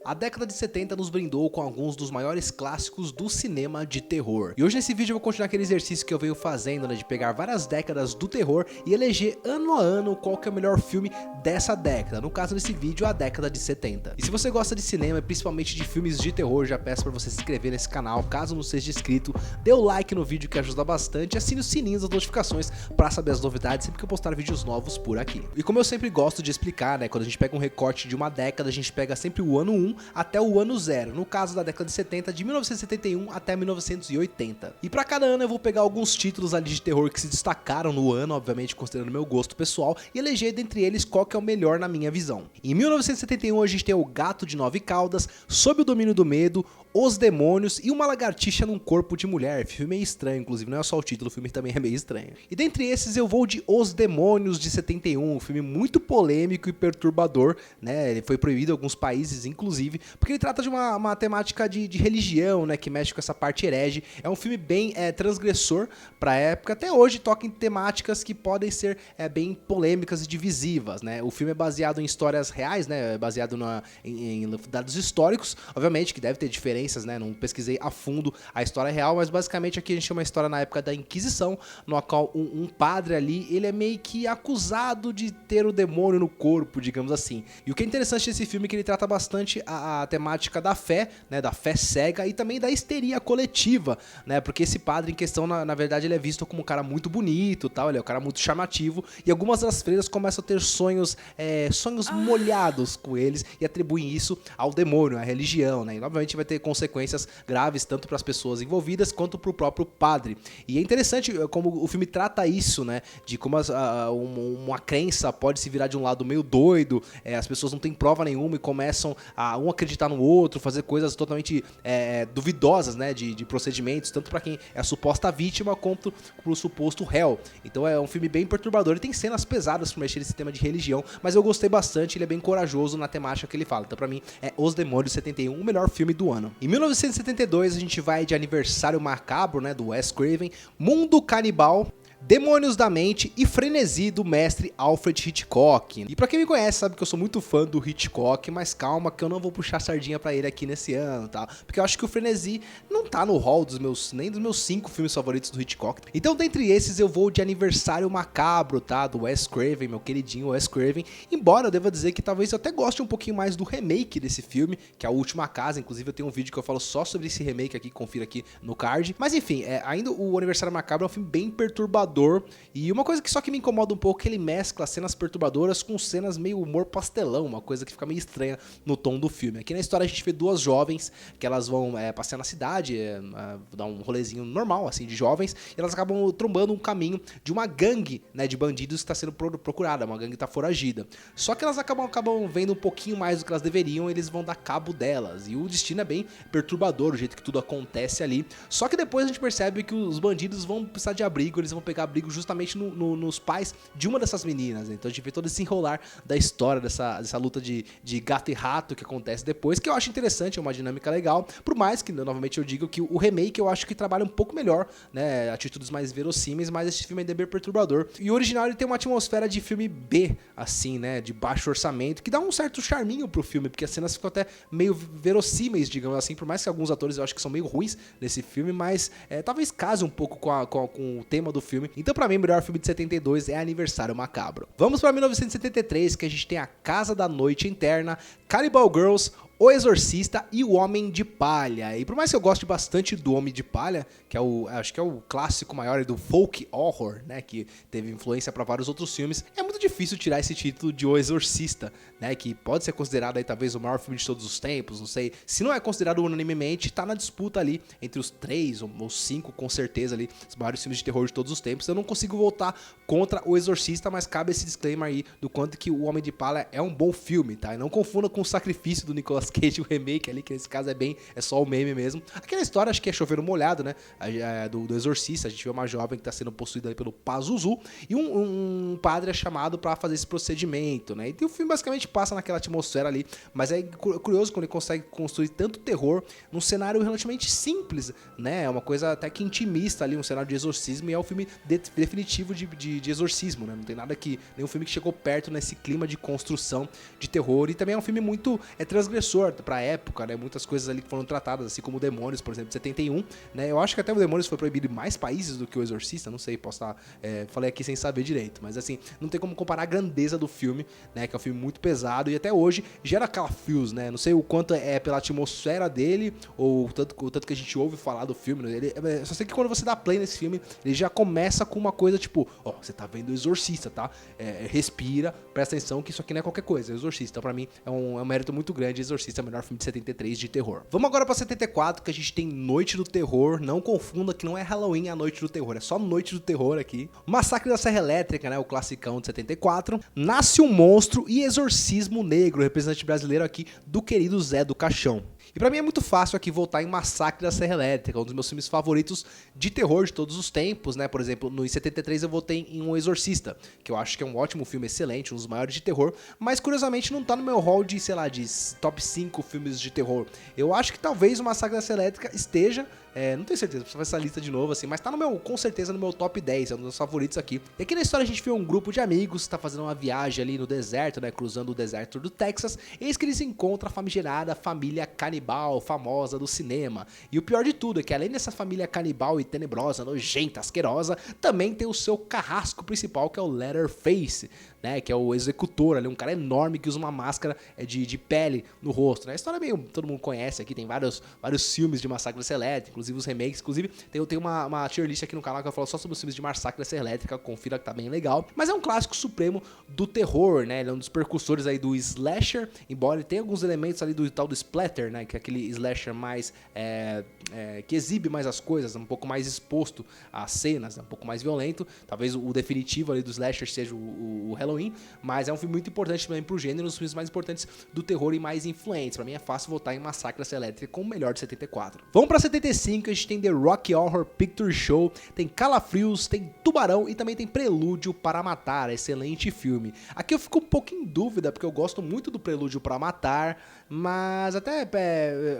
A década de 70 nos brindou com alguns dos maiores clássicos do cinema de terror. E hoje nesse vídeo eu vou continuar aquele exercício que eu venho fazendo, né, de pegar várias décadas do terror e eleger ano a ano qual que é o melhor filme dessa década. No caso desse vídeo, a década de 70. E se você gosta de cinema, principalmente de filmes de terror, já peço para você se inscrever nesse canal, caso não seja inscrito, dê o like no vídeo que ajuda bastante e assine o sininho das notificações para saber as novidades sempre que eu postar vídeos novos por aqui. E como eu sempre gosto de explicar, né, quando a gente pega um recorte de uma década, a gente pega sempre o ano 1 até o ano 0, no caso da década de 70, de 1971 até 1980. E para cada ano eu vou pegar alguns títulos ali de terror que se destacaram no ano, obviamente considerando meu gosto pessoal, e eleger dentre eles qual que é o melhor na minha visão. Em 1971 a gente tem O Gato de Nove Caudas, Sob o Domínio do Medo, Os Demônios e Uma Lagartixa num Corpo de Mulher. Filme meio estranho, inclusive, não é só o título, o filme também é meio estranho. E dentre esses eu vou de Os Demônios de 71, um filme muito polêmico e perturbador, né? Ele foi proibido em alguns países, inclusive, porque ele trata de uma temática de religião, né? Que mexe com essa parte herege. É um filme bem transgressor pra época, até hoje toca em temáticas que podem ser bem polêmicas e divisivas, né? O filme é baseado em histórias reais, né? É baseado em dados históricos, obviamente que deve ter diferenças, né? Não pesquisei a fundo a história real, mas basicamente aqui a gente tem uma história na época da Inquisição, no qual um padre ali, ele é meio que acusado de ter o demônio no corpo, digamos assim. E o que é interessante desse filme é que ele trata bastante a temática da fé, né? Da fé cega e também da histeria coletiva, né? Porque esse padre em questão, na verdade, ele é visto como um cara muito bonito, tal, ele é um cara muito chamativo, e algumas das freiras começam a ter sonhos molhados com eles e atribuem isso ao demônio, à religião, né? E obviamente vai ter consequências graves tanto para as pessoas envolvidas quanto para o próprio padre. E é interessante como o filme trata isso, né? De como uma crença pode se virar de um lado meio doido, as pessoas não têm prova nenhuma e começam a um acreditar no outro, fazer coisas totalmente duvidosas, né? De procedimentos, tanto para quem é a suposta vítima quanto para o suposto réu. Então é um filme bem perturbador, ele tem cenas pesadas para mexer nesse tema de religião, mas eu gostei bastante, ele é bem corajoso na temática que ele fala. Então pra mim é Os Demônios 71, o melhor filme do ano. Em 1972 a gente vai de Aniversário Macabro, né, do Wes Craven, Mundo Canibal, Demônios da Mente e Frenesi do mestre Alfred Hitchcock. E pra quem me conhece sabe que eu sou muito fã do Hitchcock, mas calma que eu não vou puxar sardinha pra ele aqui nesse ano, tá? Porque eu acho que o Frenesi não tá no hall nem dos meus 5 filmes favoritos do Hitchcock. Então dentre esses eu vou de Aniversário Macabro, tá? Do Wes Craven, meu queridinho Wes Craven. Embora eu deva dizer que talvez eu até goste um pouquinho mais do remake desse filme, que é A Última Casa. Inclusive eu tenho um vídeo que eu falo só sobre esse remake aqui, confira aqui no card. Mas enfim, ainda o Aniversário Macabro é um filme bem perturbador. E uma coisa que só que me incomoda um pouco é que ele mescla cenas perturbadoras com cenas meio humor pastelão, uma coisa que fica meio estranha no tom do filme. Aqui na história a gente vê duas jovens que elas vão passear na cidade, dar um rolezinho normal, assim, de jovens, e elas acabam trombando um caminho de uma gangue, né, de bandidos que está sendo procurada, uma gangue que está foragida. Só que elas acabam vendo um pouquinho mais do que elas deveriam, e eles vão dar cabo delas. E o destino é bem perturbador, o jeito que tudo acontece ali. Só que depois a gente percebe que os bandidos vão precisar de abrigo, eles vão pegar abrigo justamente nos pais de uma dessas meninas, né? Então a gente vê todo esse enrolar da história, dessa luta de gato e rato que acontece depois, que eu acho interessante, é uma dinâmica legal, por mais que, novamente eu digo que o remake eu acho que trabalha um pouco melhor, né, atitudes mais verossímeis, mas esse filme ainda é bem perturbador. E o original ele tem uma atmosfera de filme B, assim, né, de baixo orçamento, que dá um certo charminho pro filme, porque as cenas ficam até meio verossímeis, digamos assim, por mais que alguns atores eu acho que são meio ruins nesse filme, mas talvez case um pouco com o tema do filme. Então pra mim o melhor filme de 72 é Aniversário Macabro. Vamos pra 1973, que a gente tem A Casa da Noite Interna, Cannibal Girls, O Exorcista e O Homem de Palha. E por mais que eu goste bastante do Homem de Palha, que acho que é o clássico maior do folk horror, né, que teve influência para vários outros filmes, é muito difícil tirar esse título de O Exorcista, né, que pode ser considerado aí talvez o maior filme de todos os tempos, não sei. Se não é considerado unanimemente, tá na disputa ali entre os 3 ou 5, com certeza ali, os maiores filmes de terror de todos os tempos. Eu não consigo votar contra O Exorcista, mas cabe esse disclaimer aí do quanto que O Homem de Palha é um bom filme, tá? E não confunda com O Sacrifício do Nicolas Cage, o remake ali, que nesse caso é só o meme mesmo. Aquela história, acho que é chover no molhado, né, do Exorcista. A gente vê uma jovem que tá sendo possuída ali pelo Pazuzu e um padre é chamado pra fazer esse procedimento, né, e o filme basicamente passa naquela atmosfera ali, mas é curioso quando ele consegue construir tanto terror num cenário relativamente simples, né, é uma coisa até que intimista ali, um cenário de exorcismo, e é um filme definitivo de exorcismo, né, não tem nada nenhum filme que chegou perto nesse clima de construção de terror, e também é um filme muito transgressor precursor pra época, né? Muitas coisas ali que foram tratadas, assim como o Demônios, por exemplo, de 71, né? Eu acho que até o Demônios foi proibido em mais países do que o Exorcista, não sei, posso estar... falei aqui sem saber direito, mas assim, não tem como comparar a grandeza do filme, né? Que é um filme muito pesado e até hoje gera calafrios, né? Não sei o quanto é pela atmosfera dele ou o tanto que a gente ouve falar do filme, né? Só sei que quando você dá play nesse filme, ele já começa com uma coisa tipo, ó, você tá vendo o Exorcista, tá? Respira, presta atenção que isso aqui não é qualquer coisa, o Exorcista pra mim é um mérito muito grande, Exorcista é o melhor filme de 73 de terror. Vamos agora pra 74, que a gente tem Noite do Terror, não confunda que não é Halloween a Noite do Terror, é só Noite do Terror aqui. Massacre da Serra Elétrica, né, o classicão de 74, Nasce um Monstro e Exorcismo Negro, representante brasileiro aqui do querido Zé do Caixão. E pra mim é muito fácil aqui voltar em Massacre da Serra Elétrica, um dos meus filmes favoritos de terror de todos os tempos, né? Por exemplo, no 73 eu votei em Um Exorcista, que eu acho que é um ótimo filme, excelente, um dos maiores de terror, mas curiosamente não tá no meu hall de, sei lá, de top 5 filmes de terror. Eu acho que talvez o Massacre da Serra Elétrica esteja, não tenho certeza, preciso fazer essa lista de novo, assim, mas tá com certeza no meu top 10, é um dos meus favoritos aqui. E aqui na história a gente vê um grupo de amigos que tá fazendo uma viagem ali no deserto, né? Cruzando o deserto do Texas, eis que eles encontram a famigerada família canibal, famosa do cinema. E o pior de tudo é que além dessa família canibal e tenebrosa, nojenta, asquerosa, também tem o seu carrasco principal, que é o Leatherface, né, que é o executor ali, um cara enorme que usa uma máscara de pele no rosto, né? A história meio, todo mundo conhece aqui, tem vários filmes de Massacre da Serra Elétrica, inclusive os remakes, inclusive tem uma tier list aqui no canal que eu falo só sobre os filmes de Massacre da Serra Elétrica, confira que tá bem legal, mas é um clássico supremo do terror, né? Ele é um dos precursores aí do slasher, embora ele tenha alguns elementos ali do tal do splatter, né, que é aquele slasher mais que exibe mais as coisas, um pouco mais exposto às cenas, né? Um pouco mais violento, talvez o definitivo ali do slasher seja o Halloween, mas é um filme muito importante também pro gênero, um dos filmes mais importantes do terror e mais influentes. Pra mim é fácil votar em Massacre da Serra Elétrica com o melhor de 74. Vamos pra 75, a gente tem The Rocky Horror Picture Show, tem Calafrios, tem Tubarão e também tem Prelúdio para Matar, excelente filme. Aqui eu fico um pouco em dúvida, porque eu gosto muito do Prelúdio para Matar, mas até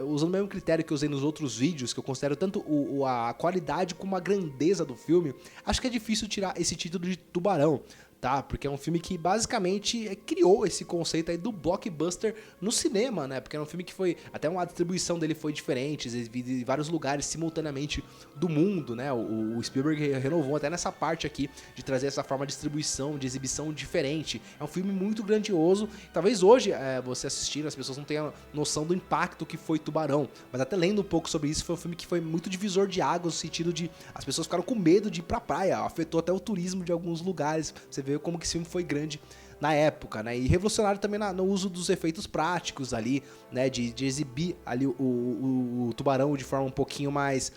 usando o mesmo critério que eu usei nos outros vídeos, que eu considero tanto a qualidade como a grandeza do filme, acho que é difícil tirar esse título de Tubarão. Tá, porque é um filme que basicamente criou esse conceito aí do blockbuster no cinema, né? Porque era um filme que foi, até a distribuição dele foi diferente, em vários lugares simultaneamente do mundo, né? O Spielberg renovou até nessa parte aqui de trazer essa forma de distribuição, de exibição diferente. É um filme muito grandioso. Talvez hoje você assistindo, as pessoas não tenham noção do impacto que foi Tubarão, mas até lendo um pouco sobre isso, foi um filme que foi muito divisor de águas, no sentido de as pessoas ficaram com medo de ir pra praia, afetou até o turismo de alguns lugares. Você vê como que esse filme foi grande na época, né? E revolucionário também no uso dos efeitos práticos ali, né? De exibir ali o tubarão de forma um pouquinho mais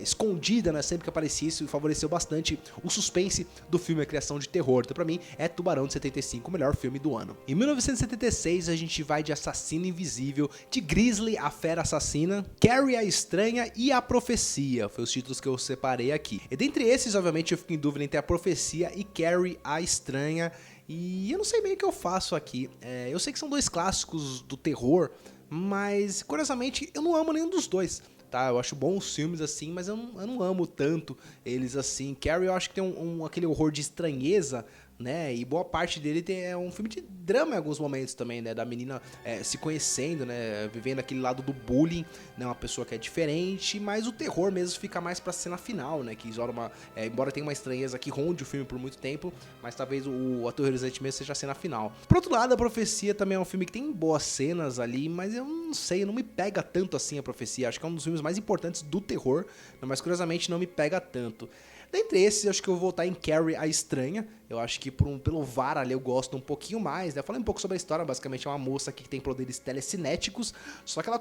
escondida, né? Sempre que aparecia, isso favoreceu bastante o suspense do filme, a criação de terror. Então pra mim é Tubarão de 75, o melhor filme do ano. Em 1976 a gente vai de Assassino Invisível, de Grizzly, a Fera Assassina, Carrie a Estranha e A Profecia. Foi os títulos que eu separei aqui. E dentre esses, obviamente, eu fico em dúvida entre A Profecia e Carrie a Estranha. E eu não sei bem o que eu faço aqui. Eu sei que são dois clássicos do terror, mas curiosamente eu não amo nenhum dos dois. Tá, eu acho bons filmes assim, mas eu não amo tanto eles assim. Carrie eu acho que tem aquele horror de estranheza, né? E boa parte dele é um filme de drama em alguns momentos também, né? Da menina se conhecendo, né? Vivendo aquele lado do bullying, né? Uma pessoa que é diferente, mas o terror mesmo fica mais pra cena final, né? Que isola embora tenha uma estranheza que ronde o filme por muito tempo, mas talvez o aterrorizante mesmo seja a cena final. Por outro lado, A Profecia também é um filme que tem boas cenas ali, mas eu não sei, não me pega tanto assim A Profecia. Acho que é um dos filmes mais importantes do terror, mas curiosamente não me pega tanto. Dentre esses, eu acho que eu vou votar em Carrie a Estranha. Eu acho que pelo VAR ali eu gosto um pouquinho mais, né? Eu falei um pouco sobre a história, basicamente é uma moça que tem poderes telecinéticos, só que ela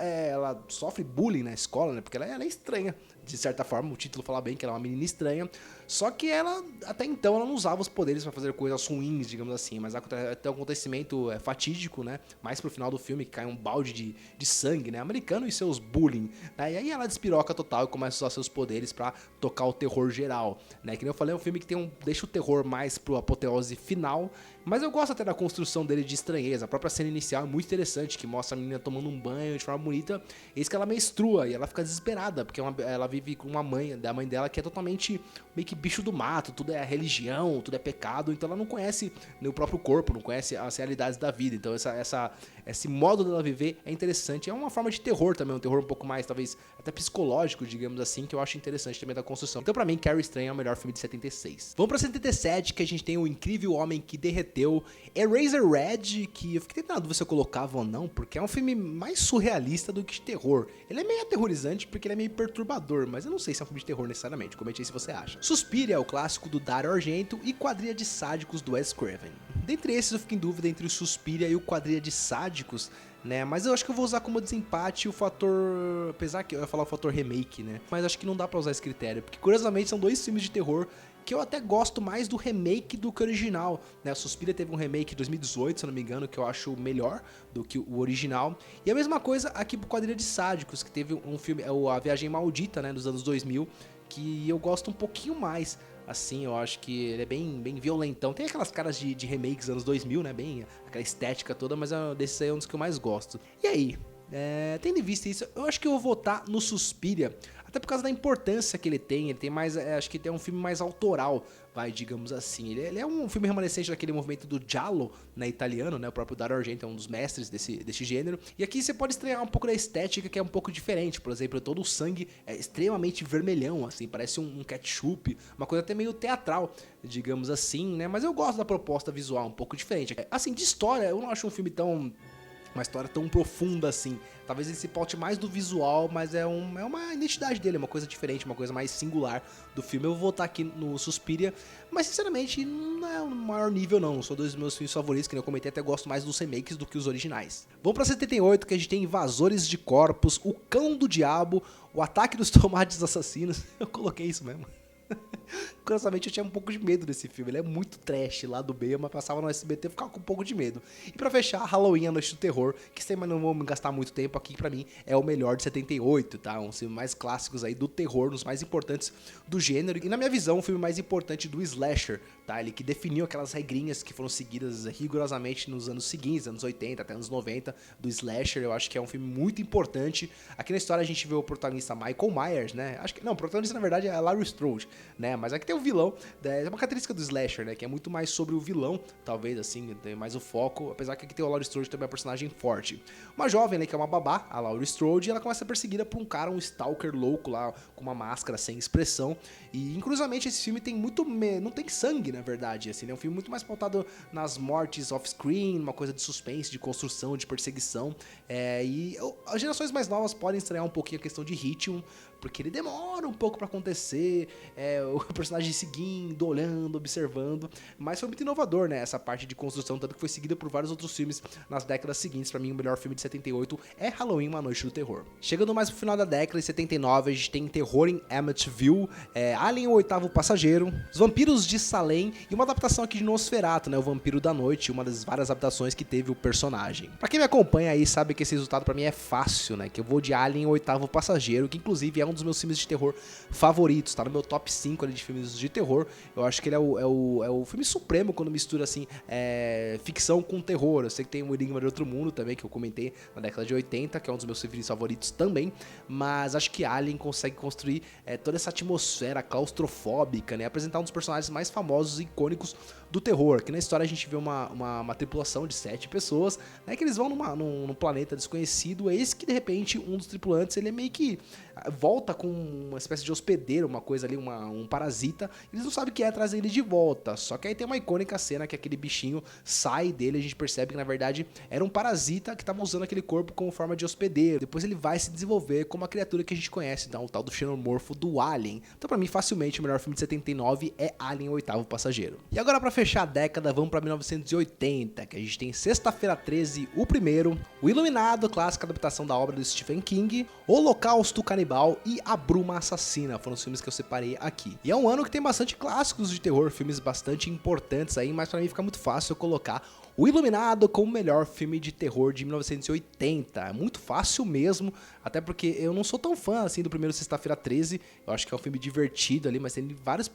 ela sofre bullying na escola, né? Porque ela é estranha, de certa forma, o título fala bem que ela é uma menina estranha, só que ela, até então, ela não usava os poderes pra fazer coisas ruins, digamos assim, mas até um acontecimento fatídico, né? Mais pro final do filme, que cai um balde de sangue, né? Americano e seus bullying, né? E aí ela despiroca total e começa a usar seus poderes pra tocar o terror geral, né? Que nem eu falei, é um filme que deixa o terror mais pro apoteose final, Mas eu gosto até da construção dele de estranheza. A própria cena inicial é muito interessante, que mostra a menina tomando um banho de forma bonita. Eis que ela menstrua e ela fica desesperada, porque ela vive com uma mãe, da mãe dela, que é totalmente meio que bicho do mato, tudo é religião, tudo é pecado, então ela não conhece o próprio corpo, não conhece as realidades da vida. Então esse modo dela viver é interessante. É uma forma de terror também, um terror um pouco mais, talvez, até psicológico, digamos assim, que eu acho interessante também da construção. Então pra mim, Carrie Estranha é o melhor filme de 76. Vamos pra 77, que a gente tem O Incrível Homem que Derreteu, Eraserhead, que eu fiquei tentando ver se eu colocava ou não, porque é um filme mais surrealista do que de terror. Ele é meio aterrorizante porque ele é meio perturbador, mas eu não sei se é um filme de terror necessariamente, comente aí se você acha. Suspiria é o clássico do Dario Argento e Quadrilha de Sádicos do Wes Craven. Dentre esses eu fico em dúvida entre o Suspiria e o Quadrilha de Sádicos, né, mas eu acho que eu vou usar como desempate o fator, apesar que eu ia falar o fator remake, né, mas acho que não dá pra usar esse critério, porque curiosamente são dois filmes de terror que eu até gosto mais do remake do que o original, né? A Suspiria teve um remake em 2018, se eu não me engano, que eu acho melhor do que o original. E a mesma coisa aqui pro Quadrilha de Sádicos, que teve um filme, A Viagem Maldita, né, dos anos 2000, que eu gosto um pouquinho mais. Assim, eu acho que ele é bem violentão. Tem aquelas caras de remakes anos 2000, né? Bem aquela estética toda, mas desses aí é um dos que eu mais gosto. E aí? Tendo em vista isso, eu acho que eu vou votar no Suspiria, até por causa da importância que ele tem mais, acho que é um filme mais autoral, digamos assim. Ele é um filme remanescente daquele movimento do Giallo, né, italiano, né, o próprio Dario Argento é um dos mestres desse gênero, e aqui você pode estranhar um pouco da estética, que é um pouco diferente. Por exemplo, todo o sangue é extremamente vermelhão, assim, parece um ketchup, uma coisa até meio teatral, digamos assim, né, mas eu gosto da proposta visual, um pouco diferente. Assim, de história, eu não acho um filme uma história tão profunda assim. Talvez ele se paute mais do visual, mas é uma identidade dele, é uma coisa diferente, uma coisa mais singular do filme. Eu vou votar aqui no Suspiria, mas sinceramente não é o maior nível não. São dois dos meus filmes favoritos, que eu comentei, até gosto mais dos remakes do que os originais. Vamos pra 78, que a gente tem Invasores de Corpos, O Cão do Diabo, O Ataque dos Tomates Assassinos. Eu coloquei isso mesmo. Curiosamente eu tinha um pouco de medo desse filme, ele é muito trash lá do B, mas passava no SBT, eu ficava com um pouco de medo. E pra fechar, Halloween, A Noite do Terror, que sem mais não vou me gastar muito tempo aqui, pra mim é o melhor de 78, tá? Um dos filmes mais clássicos aí do terror, um dos mais importantes do gênero, e na minha visão, o filme mais importante do slasher, tá? Ele que definiu aquelas regrinhas que foram seguidas rigorosamente nos anos seguintes, anos 80 até anos 90, do slasher. Eu acho que é um filme muito importante. Aqui na história a gente vê o protagonista Michael Myers, né? Acho que não, o protagonista na verdade é Laurie Strode, né? Mas aqui tem o vilão, é uma característica do slasher, né? Que é muito mais sobre o vilão, talvez, assim, tem mais o foco, apesar que aqui tem o Laurie Strode, também é um personagem forte. Uma jovem, né, que é uma babá, a Laurie Strode, e ela começa a ser perseguida por um cara, um stalker louco lá, com uma máscara sem expressão, e curiosamente esse filme tem não tem sangue, na verdade, assim, é um filme muito mais pautado nas mortes off-screen, uma coisa de suspense, de construção, de perseguição, e as gerações mais novas podem estranhar um pouquinho a questão de ritmo, porque ele demora um pouco pra acontecer, o personagem seguindo, olhando, observando, mas foi muito inovador, né, essa parte de construção, tanto que foi seguida por vários outros filmes nas décadas seguintes. Pra mim, o melhor filme de 78 é Halloween, Uma Noite do Terror. Chegando mais pro final da década, em 79, a gente tem Terror em Amityville, Alien, o Oitavo Passageiro, Os Vampiros de Salem e uma adaptação aqui de Nosferatu, né, O Vampiro da Noite, uma das várias adaptações que teve o personagem. Pra quem me acompanha aí, sabe que esse resultado pra mim é fácil, né, que eu vou de Alien, o Oitavo Passageiro, que inclusive é um dos meus filmes de terror favoritos, tá no meu top 5 ali de filmes de terror. Eu acho que ele é o filme supremo quando mistura, assim, ficção com terror. Eu sei que tem o Enigma de Outro Mundo também, que eu comentei na década de 80, que é um dos meus filmes favoritos também, mas acho que Alien consegue construir toda essa atmosfera claustrofóbica, né, apresentar um dos personagens mais famosos e icônicos do terror. Aqui na história a gente vê uma tripulação de 7 pessoas, né, que eles vão num planeta desconhecido, eis que de repente um dos tripulantes, ele é meio que volta com uma espécie de hospedeiro, uma coisa ali, um parasita, eles não sabem o que é, trazem ele de volta, só que aí tem uma icônica cena que aquele bichinho sai dele, a gente percebe que na verdade era um parasita que estava usando aquele corpo como forma de hospedeiro, depois ele vai se desenvolver como a criatura que a gente conhece, então, o tal do xenomorfo do Alien. Então pra mim, facilmente, o melhor filme de 79 é Alien, o Oitavo Passageiro. E agora pra fechar a década, vamos pra 1980, que a gente tem Sexta-feira 13, o primeiro, O Iluminado, clássica adaptação da obra do Stephen King, Holocausto Canibal e A Bruma Assassina, foram os filmes que eu separei aqui. E é um ano que tem bastante clássicos de terror, filmes bastante importantes aí, mas pra mim fica muito fácil eu colocar o Iluminado como o melhor filme de terror de 1980. É muito fácil mesmo, até porque eu não sou tão fã assim do primeiro Sexta-feira 13. Eu acho que é um filme divertido ali, mas tem vários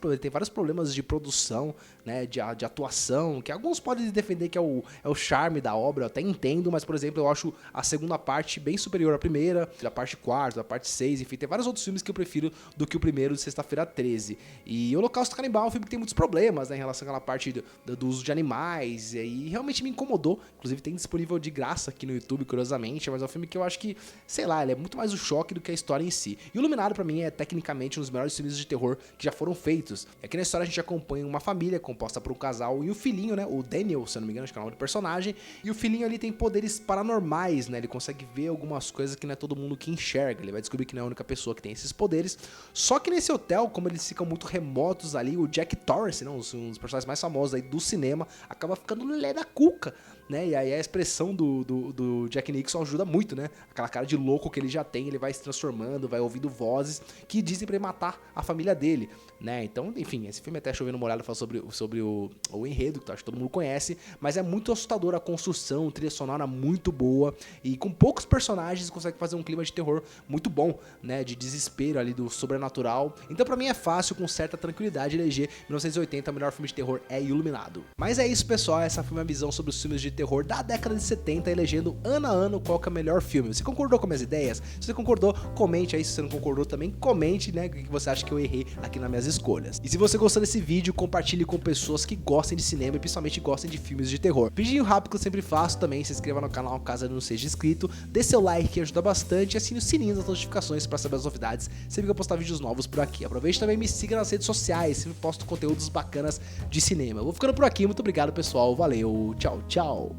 problemas de produção, né, de atuação, que alguns podem defender que é o charme da obra, eu até entendo, mas por exemplo, eu acho a segunda parte bem superior à primeira, a parte 4, a parte 6, enfim, tem vários outros filmes que eu prefiro do que o primeiro de Sexta-feira 13. E o Holocausto Canibal é um filme que tem muitos problemas, né, em relação àquela parte do uso de animais, e realmente me incomodou. Inclusive tem disponível de graça aqui no YouTube, curiosamente, mas é um filme que eu acho que, sei lá, ele é muito mais o choque do que a história em si. E o Iluminado pra mim é tecnicamente um dos melhores filmes de terror que já foram feitos. Aqui na história a gente acompanha uma família composta por um casal e um filhinho, né, o Daniel, se eu não me engano, acho que é o nome do personagem, e o filhinho ali tem poderes paranormais, né, ele consegue ver algumas coisas que não é todo mundo que enxerga, ele vai descobrir que não é a única pessoa que tem esses poderes. Só que nesse hotel, como eles ficam muito remotos ali, o Jack Torrance, né, um dos personagens mais famosos aí do cinema, acaba ficando lelé da cuca, né, e aí a expressão do Jack Nixon ajuda muito, né, aquela cara de louco que ele já tem, ele vai se transformando, vai ouvindo vozes que dizem pra ele matar a família dele, né, então, enfim, esse filme até chovendo molhado fala sobre o enredo, que acho que todo mundo conhece, mas é muito assustador a construção, trilha sonora muito boa, e com poucos personagens consegue fazer um clima de terror muito bom, né, de desespero ali do sobrenatural. Então pra mim é fácil, com certa tranquilidade, eleger 1980 o melhor filme de terror é Iluminado. Mas é isso, pessoal, essa foi minha visão sobre os filmes de terror da década de 70, elegendo ano a ano qual que é o melhor filme. Você concordou com minhas ideias? Se você concordou, comente aí. Se você não concordou também, comente, né, o que você acha que eu errei aqui nas minhas escolhas. E se você gostou desse vídeo, compartilhe com pessoas que gostem de cinema e principalmente gostem de filmes de terror. Pedinho rápido que eu sempre faço também, se inscreva no canal caso ainda não seja inscrito, dê seu like que ajuda bastante e assine o sininho das notificações para saber as novidades sempre que eu postar vídeos novos por aqui. Aproveite também e me siga nas redes sociais, sempre posto conteúdos bacanas de cinema. Eu vou ficando por aqui, muito obrigado pessoal, valeu, tchau, tchau!